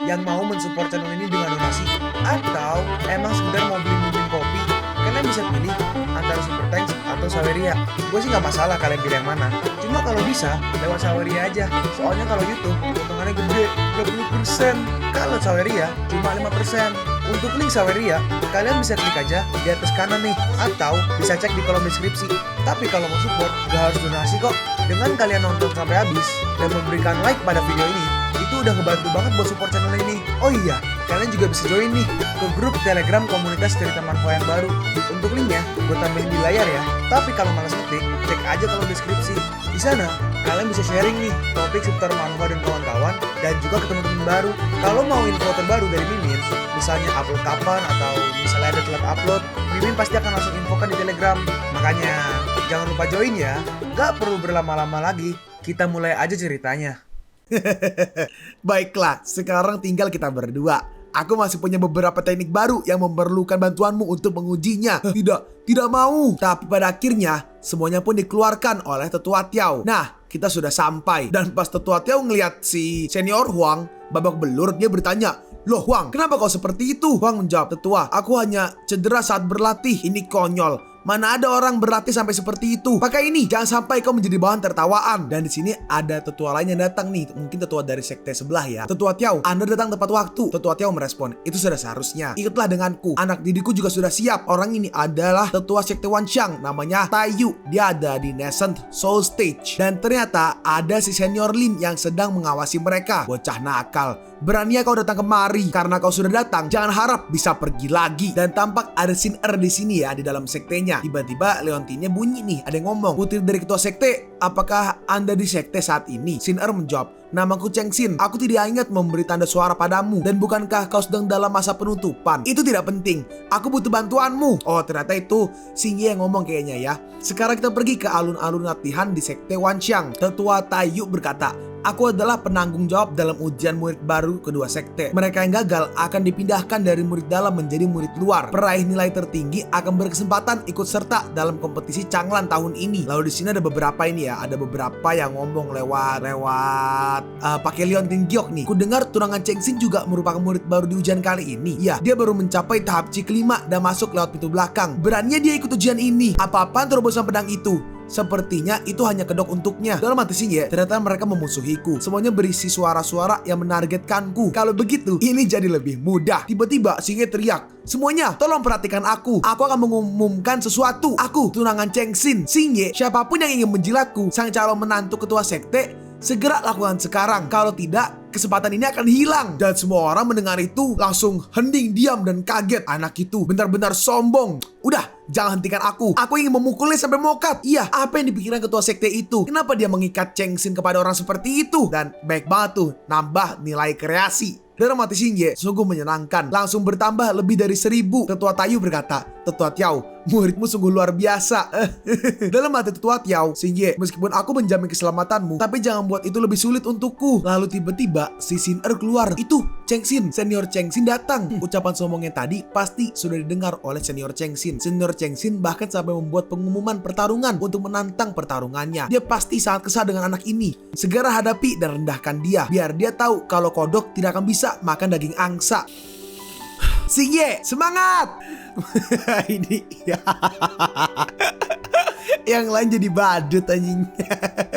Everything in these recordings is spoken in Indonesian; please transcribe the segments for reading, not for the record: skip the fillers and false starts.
yang mau mensupport channel ini dengan donasi, atau emang sekedar mau beli kopi, kalian bisa pilih antara Super Thanks atau Saweria. Gue sih nggak masalah kalian pilih yang mana. Cuma kalau bisa lewat Saweria aja. Soalnya kalau YouTube potongannya gede, 30%. Kalau Saweria cuma 5%. Untuk link Saweria, kalian bisa klik aja di atas kanan nih, atau bisa cek di kolom deskripsi. Tapi kalau mau support, gak harus donasi kok. Dengan kalian nonton sampai habis dan memberikan like pada video ini, itu udah ngebantu banget buat support channel ini. Oh iya, kalian juga bisa join nih ke grup Telegram komunitas cerita manhwa yang baru. Untuk linknya, gue tambahin di layar ya. Tapi kalau malas ngetik, cek aja kolom deskripsi. Di sana, kalian bisa sharing nih topik seputar manhwa dan kawan-kawan, dan juga ke teman-teman baru. Kalau mau info terbaru dari Mimin, misalnya upload kapan atau misalnya ada telat upload, Mimin pasti akan langsung infokan di Telegram. Makanya, jangan lupa join ya. Gak perlu berlama-lama lagi, kita mulai aja ceritanya. Baiklah, sekarang tinggal kita berdua. Aku masih punya beberapa teknik baru yang memerlukan bantuanmu untuk mengujinya. Tidak mau. Tapi pada akhirnya, semuanya pun dikeluarkan oleh Tetua Tiao. Nah, kita sudah sampai. Dan pas Tetua Tiao ngeliat si senior Huang, babak belur, dia bertanya, "Loh Huang, kenapa kau seperti itu?" Huang menjawab, "Tetua, aku hanya cedera saat berlatih. Ini konyol. Mana ada orang berlatih sampai seperti itu. Pakai ini, jangan sampai kau menjadi bahan tertawaan." Dan di sini ada tetua lain yang datang nih, mungkin tetua dari sekte sebelah ya. "Tetua Tiao, Anda datang tepat waktu." Tetua Tiao merespon, "Itu sudah seharusnya. Ikutlah denganku. Anak didikku juga sudah siap." Orang ini adalah tetua sekte Wanxiang, namanya Taiyu. Dia ada di Nascent Soul Stage. Dan ternyata ada si senior Lin yang sedang mengawasi mereka. Bocah nakal, berani kau datang kemari. Karena kau sudah datang, jangan harap bisa pergi lagi. Dan tampak ada Sin-er di sini ya, di dalam sektenya. Tiba-tiba leontinnya bunyi nih, ada yang ngomong, "Putri dari ketua sekte, apakah Anda di sekte saat ini?" Sin-er menjawab, "Namaku Cheng Xin. Aku tidak ingat memberi tanda suara padamu. Dan bukankah kau sedang dalam masa penutupan? Itu tidak penting. Aku butuh bantuanmu." Oh, ternyata itu Xing Ye yang ngomong kayaknya ya. Sekarang kita pergi ke alun-alun latihan di sekte Wanxiang. Tetua Taiyu berkata, "Aku adalah penanggung jawab dalam ujian murid baru kedua sekte. Mereka yang gagal akan dipindahkan dari murid dalam menjadi murid luar. Peraih nilai tertinggi akan berkesempatan ikut serta dalam kompetisi Changlan tahun ini." Lalu di sini ada beberapa ini ya, ada beberapa yang ngomong lewat pakai Leontin Giok nih. Ku dengar tunangan Cheng Xin juga merupakan murid baru di ujian kali ini. Ya, dia baru mencapai tahap C kelima dan masuk lewat pintu belakang. Beraninya dia ikut ujian ini. Apa-apaan terobosan pedang itu? Sepertinya itu hanya kedok untuknya. Dalam hati Xing Ye, ternyata mereka memusuhiku. Semuanya berisi suara-suara yang menargetkanku. Kalau begitu, ini jadi lebih mudah. Tiba-tiba Xing Ye teriak, "Semuanya, tolong perhatikan aku. Aku akan mengumumkan sesuatu. Aku, tunangan Cheng Xin. Xing Ye, siapapun yang ingin menjilatku, sang calon menantu ketua sekte, segera lakukan sekarang. Kalau tidak, kesempatan ini akan hilang." Dan semua orang mendengar itu langsung hening, diam, dan kaget. Anak itu benar-benar sombong. "Udah, jangan hentikan aku. Aku ingin memukulnya sampai mokat." Iya, apa yang dipikirkan ketua sekte itu? Kenapa dia mengikat Cheng Xin kepada orang seperti itu? Dan baik banget tuh, nambah nilai kreasi. Dalam hati Xing Ye sungguh menyenangkan. Langsung bertambah lebih dari 1000. Tetua Taiyu berkata, "Tetua Tiao, muridmu sungguh luar biasa." Dalam hati Tetua Tiao, "Xing Ye, meskipun aku menjamin keselamatanmu, tapi jangan buat itu lebih sulit untukku." Lalu tiba-tiba si Sin-er keluar. Itu Cheng Xin, senior Cheng Xin datang. Ucapan sombongnya tadi pasti sudah didengar oleh senior Cheng Xin. Senior Cheng Xin bahkan sampai membuat pengumuman pertarungan untuk menantang pertarungannya. Dia pasti sangat kesal dengan anak ini. Segera hadapi dan rendahkan dia, biar dia tahu kalau kodok tidak akan bisa makan daging angsa. Xing Ye, semangat! Ini yang lain jadi badut anjing.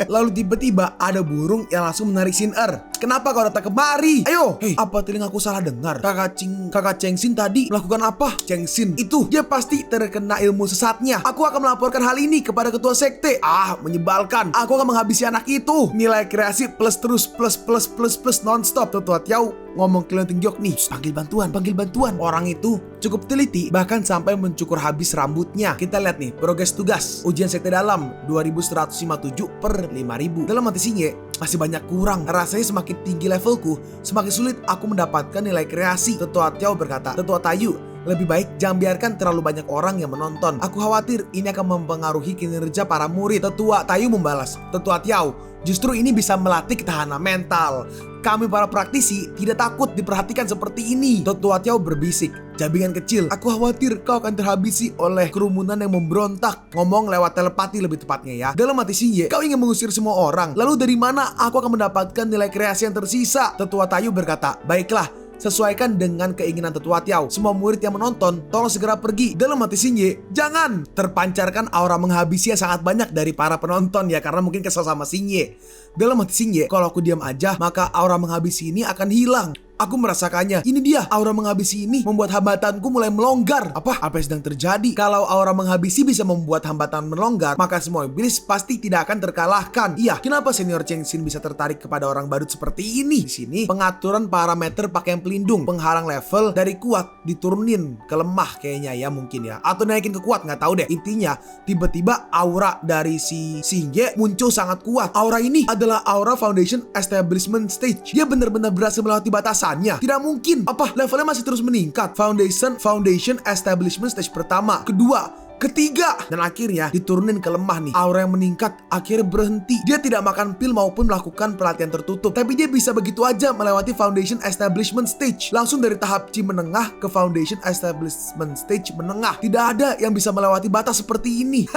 Lalu tiba-tiba ada burung yang langsung menarik Sin-er. "Kenapa kau datang kemari? Ayo!" "Hei, apa telingaku salah dengar? Kakak Cheng Xin tadi melakukan apa?" "Cheng Xin itu, dia pasti terkena ilmu sesatnya. Aku akan melaporkan hal ini kepada ketua sekte." "Ah, menyebalkan. Aku akan menghabisi anak itu." Nilai kreasi plus terus plus nonstop. Tetua Tiao ngomong ke Leontin Giok nih, panggil bantuan. Orang itu cukup teliti, bahkan sampai mencukur habis rambutnya. Kita lihat nih, progres tugas ujian sekte dalam 2157 per 5000. Dalam hati Xing Ye, masih banyak kurang. Rasanya semakin tinggi levelku, semakin sulit aku mendapatkan nilai kreasi. Tetua Tiao berkata, "Tetua Taiyu, lebih baik jangan biarkan terlalu banyak orang yang menonton. Aku khawatir ini akan mempengaruhi kinerja para murid. Tetua Tayu membalas, Tetua Tiao, justru ini bisa melatih ketahanan mental. Kami para praktisi tidak takut diperhatikan seperti ini. Tetua Tiao berbisik, jabingan kecil, aku khawatir kau akan terhabisi oleh kerumunan yang memberontak. Ngomong lewat telepati lebih tepatnya ya. Dalam hati Xingye, kau ingin mengusir semua orang. Lalu dari mana aku akan mendapatkan nilai kreasi yang tersisa? Tetua Tayu berkata, baiklah, sesuaikan dengan keinginan Tetua Tiao. Semua murid yang menonton, tolong segera pergi. Dalam hati Xingye, jangan! Terpancarkan aura menghabisi yang sangat banyak dari para penonton ya, karena mungkin kesal sama Xingye. Dalam hati Xingye, kalau aku diam aja, maka aura menghabisi ini akan hilang. Aku merasakannya. Ini dia, aura menghabisi ini membuat hambatanku mulai melonggar. Apa yang sedang terjadi? Kalau aura menghabisi bisa membuat hambatan melonggar, maka semua iblis pasti tidak akan terkalahkan. Iya, kenapa senior Chengxin bisa tertarik kepada orang badut seperti ini? Di sini, pengaturan parameter pakaian pelindung, penghalang level dari kuat diturunin ke lemah kayaknya ya, mungkin ya. Atau naikin ke kuat, nggak tahu deh. Intinya, tiba-tiba aura dari si Xingye muncul sangat kuat. Aura ini adalah aura Foundation Establishment Stage. Dia benar-benar berhasil melewati batasan. Tidak mungkin. Levelnya masih terus meningkat. Foundation Establishment Stage pertama, kedua, ketiga, dan akhirnya diturunin ke lemah nih. Aura yang meningkat akhirnya berhenti. Dia tidak makan pil maupun melakukan pelatihan tertutup, tapi dia bisa begitu aja melewati Foundation Establishment Stage. Langsung dari tahap Chi menengah ke Foundation Establishment Stage menengah. Tidak ada yang bisa melewati batas seperti ini.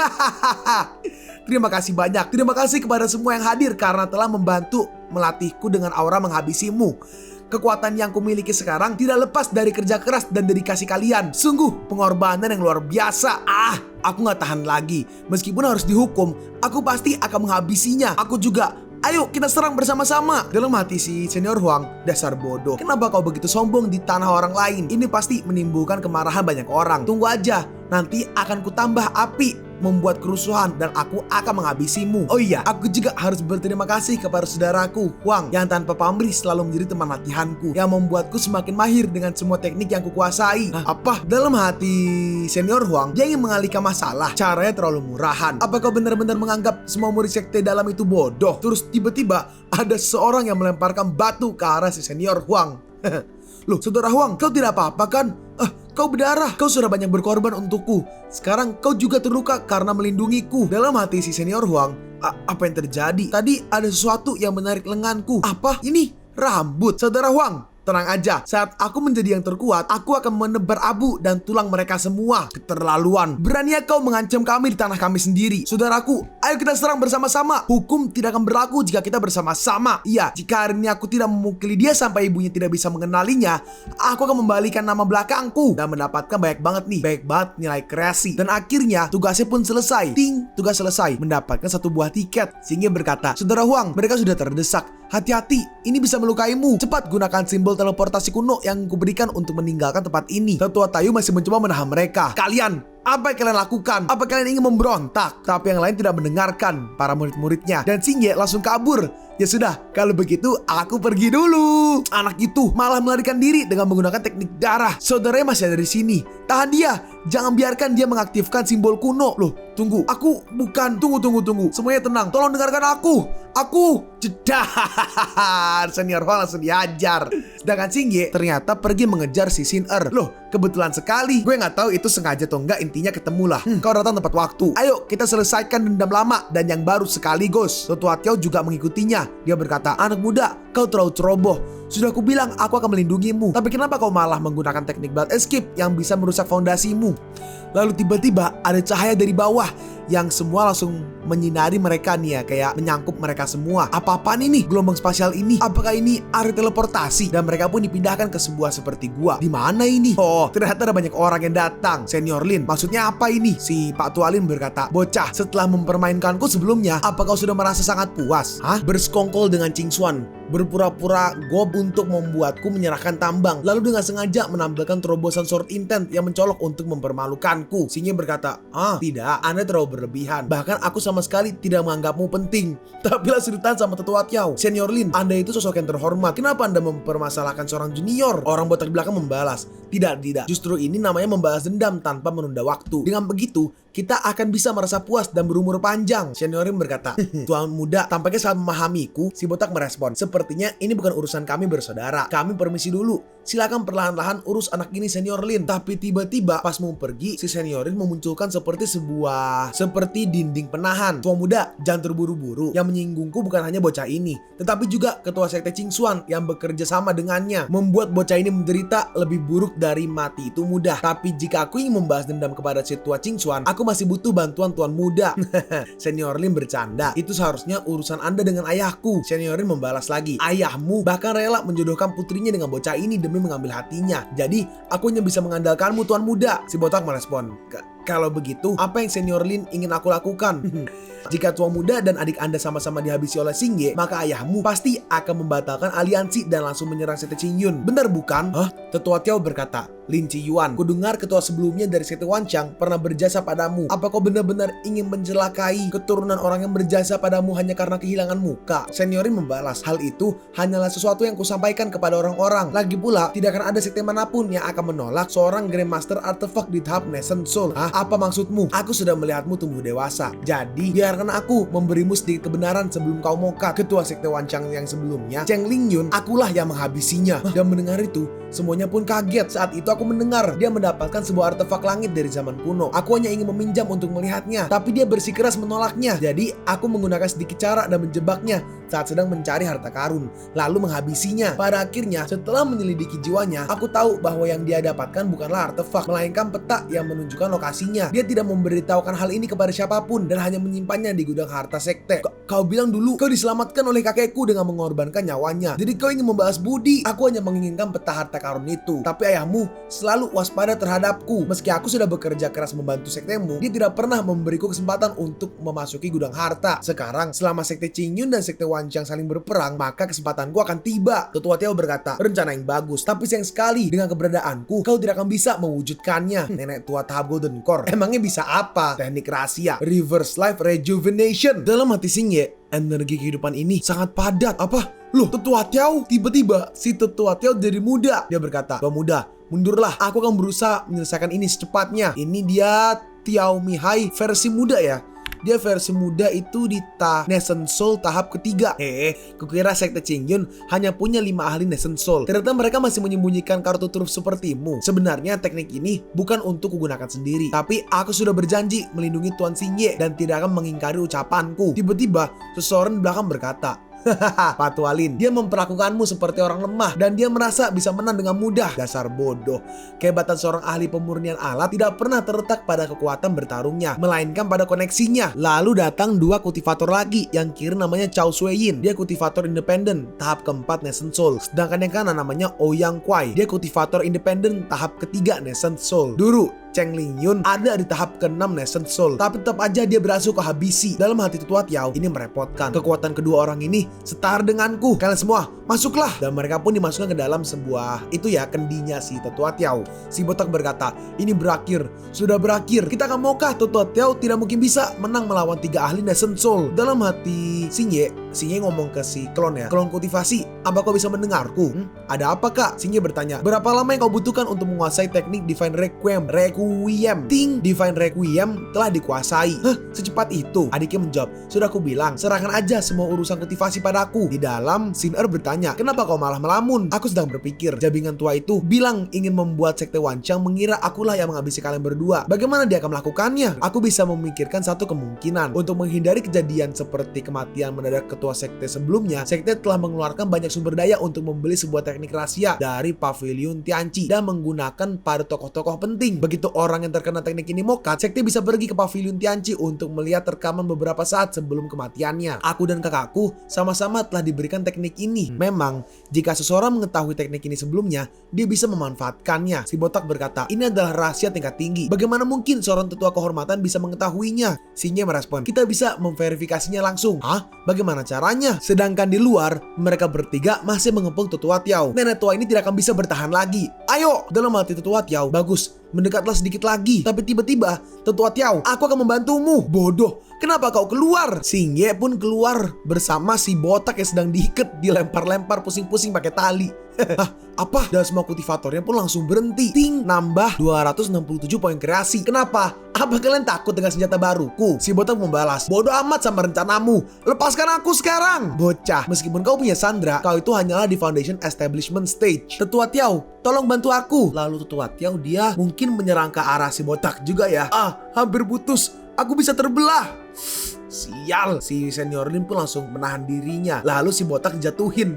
Terima kasih banyak. Terima kasih kepada semua yang hadir karena telah membantu melatihku dengan aura menghabisimu. Kekuatan yang kumiliki sekarang tidak lepas dari kerja keras dan dedikasi kalian. Sungguh pengorbanan yang luar biasa. Aku gak tahan lagi. Meskipun harus dihukum, aku pasti akan menghabisinya. Aku juga. Ayo kita serang bersama-sama. Dalam hati si senior Huang, dasar bodoh. Kenapa kau begitu sombong di tanah orang lain? Ini pasti menimbulkan kemarahan banyak orang. Tunggu aja, nanti akan kutambah api, membuat kerusuhan, dan aku akan menghabisimu. Oh iya, aku juga harus berterima kasih kepada saudaraku Huang yang tanpa pamrih selalu menjadi teman latihanku, yang membuatku semakin mahir dengan semua teknik yang kukuasai. Dalam hati senior Huang, dia ingin mengalihkan masalah. Caranya terlalu murahan. Apa kau benar-benar menganggap semua murid sekte dalam itu bodoh? Terus tiba-tiba ada seorang yang melemparkan batu ke arah si senior Huang. Loh, saudara Huang, kau tidak apa-apa kan? Kau berdarah, kau sudah banyak berkorban untukku. Sekarang kau juga terluka karena melindungiku. Dalam hati si senior Huang, apa yang terjadi? Tadi ada sesuatu yang menarik lenganku. Apa? Ini rambut. Saudara Huang, tenang aja, saat aku menjadi yang terkuat, aku akan menebar abu dan tulang mereka semua. Keterlaluan. Beraninya kau mengancam kami di tanah kami sendiri. Saudaraku, ayo kita serang bersama-sama. Hukum tidak akan berlaku jika kita bersama-sama. Iya, jika hari ini aku tidak memukuli dia sampai ibunya tidak bisa mengenalinya, aku akan membalikan nama belakangku dan mendapatkan banyak banget nilai kreasi. Dan akhirnya tugasnya pun selesai. Tugas selesai. Mendapatkan satu buah tiket. Sehingga berkata, saudara Huang, mereka sudah terdesak. Hati-hati, ini bisa melukaimu. Cepat gunakan simbol teleportasi kuno yang kuberikan untuk meninggalkan tempat ini. Tetua Tayu masih mencoba menahan mereka. Kalian, apa yang kalian lakukan? Apa kalian ingin memberontak? Tapi yang lain tidak mendengarkan para murid-muridnya. Dan Xingye langsung kabur. Ya sudah, kalau begitu aku pergi dulu. Anak itu malah melarikan diri dengan menggunakan teknik darah. Saudaranya masih ada di sini. Tahan dia. Jangan biarkan dia mengaktifkan simbol kuno. Loh, tunggu. Aku bukan. Tunggu. Semuanya tenang. Tolong dengarkan aku. Jedar. Senior Huang langsung diajar. Sedangkan Xingye ternyata pergi mengejar si Xin Er. Loh, kebetulan sekali. Gue nggak tahu itu sengaja atau enggak. Intinya ketemulah. Kau datang tepat waktu. Ayo kita selesaikan dendam lama dan yang baru sekaligus. Tetua Tiao juga mengikutinya. Dia berkata, anak muda, kau terlalu ceroboh. Sudah aku bilang aku akan melindungimu. Tapi kenapa kau malah menggunakan teknik blood escape yang bisa merusak fondasimu? Lalu tiba-tiba ada cahaya dari bawah yang semua langsung menyinari mereka nih ya, kayak menyangkup mereka semua. Apa-apaan ini? Gelombang spasial ini? Apakah ini area teleportasi? Dan mereka pun dipindahkan ke sebuah seperti gua. Di mana ini? Oh, ternyata ada banyak orang yang datang. Senior Lin, maksudnya apa ini? Si Pak Tua Lin berkata, bocah, setelah mempermainkanku sebelumnya, apa kau sudah merasa sangat puas? Bersekongkol dengan Qing Xuan, berpura-pura gob untuk membuatku menyerahkan tambang, lalu dengan sengaja menampilkan terobosan sword intent yang mencolok untuk mempermalukanku. Xingye berkata, tidak, Anda terlalu berlebihan. Bahkan aku sama sekali tidak menganggapmu penting. Tapi sudutan sama Tetua Tiao. Senior Lin, Anda itu sosok yang terhormat. Kenapa Anda mempermasalahkan seorang junior? Orang botak di belakang membalas, tidak. Justru ini namanya membalas dendam tanpa menunda waktu. Dengan begitu, kita akan bisa merasa puas dan berumur panjang. Senior Lin berkata, tuan muda tampaknya sangat memahamiku. Si botak merespon, sepertinya ini bukan urusan kami bersaudara. Kami permisi dulu. silakan perlahan-lahan urus anak ini Senior Lin. Tapi tiba-tiba pas mau pergi, si Senior Lin memunculkan seperti dinding penahan. Tua muda, jangan terburu-buru. Yang menyinggungku bukan hanya bocah ini, tetapi juga ketua sekte Qingxuan yang bekerja sama dengannya. Membuat bocah ini menderita lebih buruk dari mati itu mudah. Tapi jika aku ingin membahas dendam kepada si tua Qingxuan, aku masih butuh bantuan tuan muda. Senior Lin bercanda. Itu seharusnya urusan Anda dengan ayahku. Senior Lin membalas lagi. Ayahmu bahkan rela menjodohkan putrinya dengan bocah ini demi mengambil hatinya. Jadi aku hanya bisa mengandalkanmu tuan muda. Si botak merespon. Kalau begitu, apa yang Senior Lin ingin aku lakukan? Jika tua muda dan adik Anda sama-sama dihabisi oleh Xingye, maka ayahmu pasti akan membatalkan aliansi dan langsung menyerang sekte Qingyun. Benar bukan? Hah? Tetua Tiao berkata, Lin Qiyuan, kudengar ketua sebelumnya dari sekte Wanchang pernah berjasa padamu. Apa kau benar-benar ingin mencelakai keturunan orang yang berjasa padamu hanya karena kehilangan muka? Senior Lin membalas, hal itu hanyalah sesuatu yang kusampaikan kepada orang-orang. Lagi pula, tidak akan ada sekte manapun yang akan menolak seorang Grandmaster artefak di tahap Nascent Soul. Hah? Apa maksudmu? Aku sudah melihatmu tumbuh dewasa. Jadi, biarkan aku memberimu sedikit kebenaran sebelum kau mokat. Ketua sekte Wanchang yang sebelumnya, Cheng Lingyun, akulah yang menghabisinya. Dan mendengar itu, semuanya pun kaget. Saat itu aku mendengar dia mendapatkan sebuah artefak langit dari zaman kuno. Aku hanya ingin meminjam untuk melihatnya, tapi dia bersikeras menolaknya. Jadi, aku menggunakan sedikit cara dan menjebaknya saat sedang mencari harta karun, lalu menghabisinya. Pada akhirnya, setelah menyelidiki jiwanya, aku tahu bahwa yang dia dapatkan bukanlah artefak, melainkan peta yang menunjukkan lokasinya. Dia tidak memberitahukan hal ini kepada siapapun dan hanya menyimpannya di gudang harta sekte. Kau bilang dulu kau diselamatkan oleh kakekku dengan mengorbankan nyawanya. Jadi kau ingin membalas budi. Aku hanya menginginkan peta harta karun itu. Tapi ayahmu selalu waspada terhadapku. Meski aku sudah bekerja keras membantu sektemu, dia tidak pernah memberiku kesempatan untuk memasuki gudang harta. Sekarang selama sekte Qingyun dan sekte Wanchang saling berperang, maka kesempatanku akan tiba. Tetua Tiao berkata, rencana yang bagus, tapi sayang sekali dengan keberadaanku kau tidak akan bisa mewujudkannya. Nenek tua tahap Golden Core emangnya bisa apa? Teknik rahasia Reverse Life Rejuvenation. Dalam hati Xingye, energi kehidupan ini sangat padat. Apa? Loh, Tetua Tiao? Tiba-tiba si Tetua Tiao jadi muda. Dia berkata, Tua muda, mundurlah. Aku akan berusaha menyelesaikan ini secepatnya. Ini dia Tiao Mihai versi muda ya. Dia versi muda itu di Nascent Soul tahap ketiga. Kukira sekte Qingyun hanya punya 5 ahli Nascent Soul. Ternyata mereka masih menyembunyikan kartu truf sepertimu. Sebenarnya teknik ini bukan untuk kugunakan sendiri, tapi aku sudah berjanji melindungi Tuan Xingye dan tidak akan mengingkari ucapanku. Tiba-tiba seseorang di belakang berkata, hahaha, Patualin, dia memperlakukanmu seperti orang lemah dan dia merasa bisa menang dengan mudah. Dasar bodoh. Kehebatan seorang ahli pemurnian alat tidak pernah terletak pada kekuatan bertarungnya, melainkan pada koneksinya. Lalu datang 2 kultivator lagi, yang kiri namanya Chao Shuiyin. Dia kultivator independen tahap keempat Nascent Soul. Sedangkan yang kanan namanya Ouyang Kuai. Dia kultivator independen tahap ketiga Nascent Soul. Dulu Cheng Lingyun ada di tahap ke-6 Nascent Soul, tapi tetap aja dia berhasil kehabisi. Dalam hati Tetua Tiao, ini merepotkan. Kekuatan kedua orang ini setara denganku. Kalian semua masuklah. Dan mereka pun dimasukkan ke dalam sebuah kendinya si Tetua Tiao. Si botak berkata, ini berakhir, sudah berakhir. Kita akan maukah Tetua Tiao tidak mungkin bisa menang melawan 3 ahli Nascent Soul. Dalam hati Xingye ngomong ke si klon ya, klon kultivasi, apa kau bisa mendengarku? Ada apa kak? Xingye bertanya, berapa lama yang kau butuhkan untuk menguasai teknik Divine Requiem? Ting, Divine Requiem telah dikuasai. Hah? Secepat itu? Adiknya menjawab, sudah aku bilang, serahkan aja semua urusan kultivasi padaku. Di dalam, Xin-Er bertanya, kenapa kau malah melamun? Aku sedang berpikir, jabingan tua itu bilang ingin membuat sekte Wanchang mengira akulah yang menghabisi kalian berdua. Bagaimana dia akan melakukannya? Aku bisa memikirkan satu kemungkinan. Untuk menghindari kejadian seperti kematian mendadak ketua sekte sebelumnya, sekte telah mengeluarkan banyak sumber daya untuk membeli sebuah teknik rahasia dari Pavilion Tianqi dan menggunakan pada tokoh-tokoh penting. Begitu orang yang terkena teknik ini mokat, sekte bisa pergi ke Pavilion Tianqi untuk melihat rekaman beberapa saat sebelum kematiannya. Aku dan kakakku sama-sama telah diberikan teknik ini. Memang, jika seseorang mengetahui teknik ini sebelumnya, dia bisa memanfaatkannya. Si botak berkata, ini adalah rahasia tingkat tinggi. Bagaimana mungkin seorang tetua kehormatan bisa mengetahuinya? Xingye merespon, kita bisa memverifikasinya langsung. Hah? Bagaimana caranya? Sedangkan di luar, mereka bertiga masih mengepung Tetua Tiao. Nenek tua ini tidak akan bisa bertahan lagi. Ayo! Dalam hati Tetua Tiao, bagus. Mendekatlah sedikit lagi. Tapi tiba-tiba, Tetua Tiao, aku akan membantumu. Bodoh, kenapa kau keluar? Xingye pun keluar bersama si botak yang sedang diikat, dilempar-lempar pusing-pusing pakai tali. Hah, apa? Dan semua kultivatornya pun langsung berhenti. Ting, nambah 267 poin kreasi. Kenapa? Apa kalian takut dengan senjata baruku? Si botak membalas, bodoh amat sama rencanamu. Lepaskan aku sekarang. Bocah, meskipun kau punya Sandra, kau itu hanyalah di Foundation Establishment Stage. Tetua Tiao, tolong bantu aku. Lalu Tetua Tiao dia mungkin menyerang ke arah si botak juga ya. Hampir putus. Aku bisa terbelah. Sial, si senior Lin pun langsung menahan dirinya. Lalu si botak dijatuhin.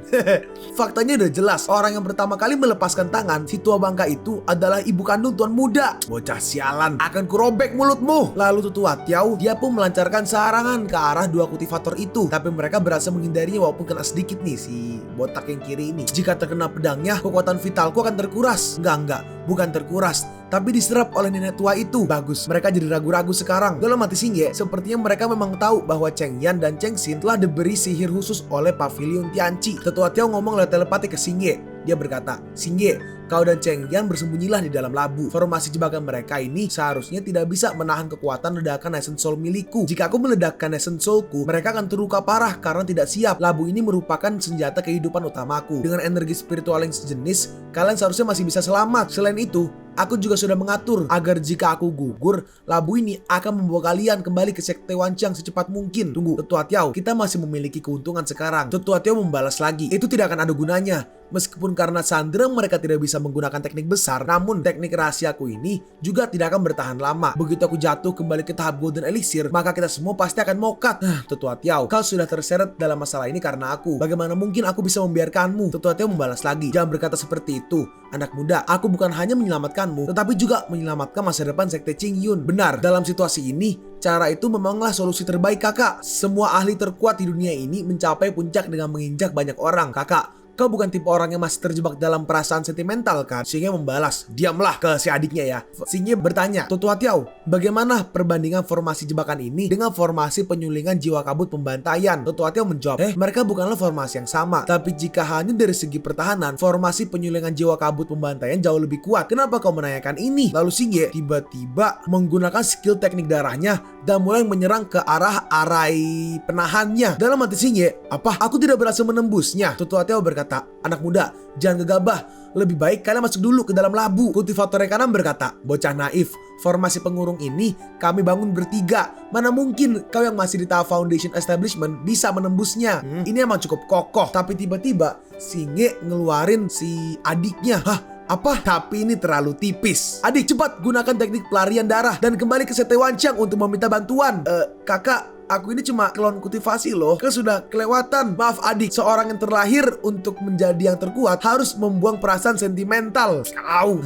Faktanya udah jelas, orang yang pertama kali melepaskan tangan si tua bangka itu adalah ibu kandung tuan muda. Bocah sialan, akan kurobek mulutmu. Lalu Tetua Tiao dia pun melancarkan serangan ke arah dua kultivator itu. Tapi mereka berhasil menghindarinya walaupun kena sedikit nih si botak yang kiri ini. Jika terkena pedangnya, kekuatan vitalku akan terkuras. Enggak, bukan terkuras, tapi diserap oleh nenek tua itu. Bagus, mereka jadi ragu-ragu sekarang. Dalam hati Xingye, sepertinya mereka memang tahu bahwa Cheng Yan dan Cheng Xin telah diberi sihir khusus oleh Pavilion Tianqi. Tetua Tiao ngomong lewat telepati ke Xingye. Dia berkata, Xingye, kau dan Cheng Yan bersembunyilah di dalam labu. Formasi jebakan mereka ini seharusnya tidak bisa menahan kekuatan ledakan Essence Soul milikku. Jika aku meledakkan Essence Soulku, mereka akan terluka parah karena tidak siap. Labu ini merupakan senjata kehidupan utamaku. Dengan energi spiritual yang sejenis, kalian seharusnya masih bisa selamat. Selain itu, aku juga sudah mengatur agar jika aku gugur, labu ini akan membawa kalian kembali ke Sekte Wanqiang secepat mungkin. Tunggu, Tetua Tiao, kita masih memiliki keuntungan sekarang. Tetua Tiao membalas lagi, itu tidak akan ada gunanya. Meskipun karena Sandra mereka tidak bisa menggunakan teknik besar, namun teknik rahasiaku ini juga tidak akan bertahan lama. Begitu aku jatuh kembali ke tahap Golden Elixir, maka kita semua pasti akan mokat. Tetua Tiao, kau sudah terseret dalam masalah ini karena aku. Bagaimana mungkin aku bisa membiarkanmu? Tetua Tiao membalas lagi, jangan berkata seperti itu. Anak muda, aku bukan hanya menyelamatkanmu, tetapi juga menyelamatkan masa depan Sekte Qingyun. Benar, dalam situasi ini, cara itu memanglah solusi terbaik kakak. Semua ahli terkuat di dunia ini mencapai puncak dengan menginjak banyak orang. Kakak, kau bukan tipe orang yang masih terjebak dalam perasaan sentimental kan? Xingye membalas, diamlah ke si adiknya ya. Xingye bertanya, Tetua Tiao, bagaimana perbandingan formasi jebakan ini dengan formasi penyulingan jiwa kabut pembantaian? Tetua Tiao menjawab, mereka bukanlah formasi yang sama. Tapi jika hanya dari segi pertahanan, formasi penyulingan jiwa kabut pembantaian jauh lebih kuat. Kenapa kau menanyakan ini? Lalu Xingye tiba-tiba menggunakan skill teknik darahnya dan mulai menyerang ke arah arai penahannya. Dalam hati Xingye, apa? Aku tidak berhasil menembusnya. Tetua Tiao berkata, anak muda, jangan gegabah. Lebih baik kalian masuk dulu ke dalam labu. Kultivator kanan berkata, bocah naif, formasi pengurung ini kami bangun bertiga. Mana mungkin kau yang masih di tahap Foundation Establishment bisa menembusnya. Ini emang cukup kokoh. Tapi tiba-tiba Xingye ngeluarin si adiknya. Apa? Tapi ini terlalu tipis. Adik, cepat gunakan teknik pelarian darah dan kembali ke Sekte Wanqiang untuk meminta bantuan. Kakak, aku ini cuma klon kultivasi loh. Kau sudah kelewatan. Maaf adik, seorang yang terlahir untuk menjadi yang terkuat harus membuang perasaan sentimental.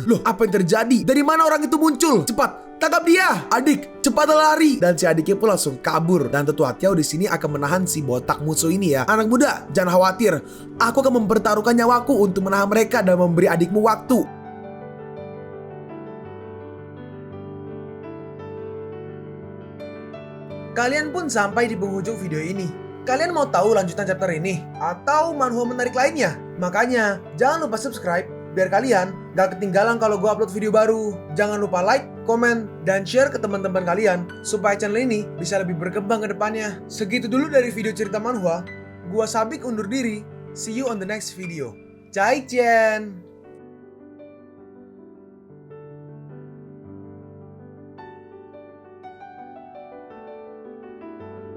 Loh, apa yang terjadi? Dari mana orang itu muncul? Cepat, tangkap dia. Adik, cepat lari. Dan si adiknya pun langsung kabur. Dan Tetua Tiao di sini akan menahan si botak musuh ini ya. Anak muda, jangan khawatir. Aku akan mempertaruhkan nyawaku untuk menahan mereka dan memberi adikmu waktu. Kalian pun sampai di penghujung video ini. Kalian mau tahu lanjutan chapter ini? Atau manhwa menarik lainnya? Makanya, jangan lupa subscribe biar kalian gak ketinggalan kalau gue upload video baru. Jangan lupa like, komen, dan share ke teman-teman kalian supaya channel ini bisa lebih berkembang ke depannya. Segitu dulu dari video cerita manhwa. Gua Sabik undur diri. See you on the next video. Zaijian!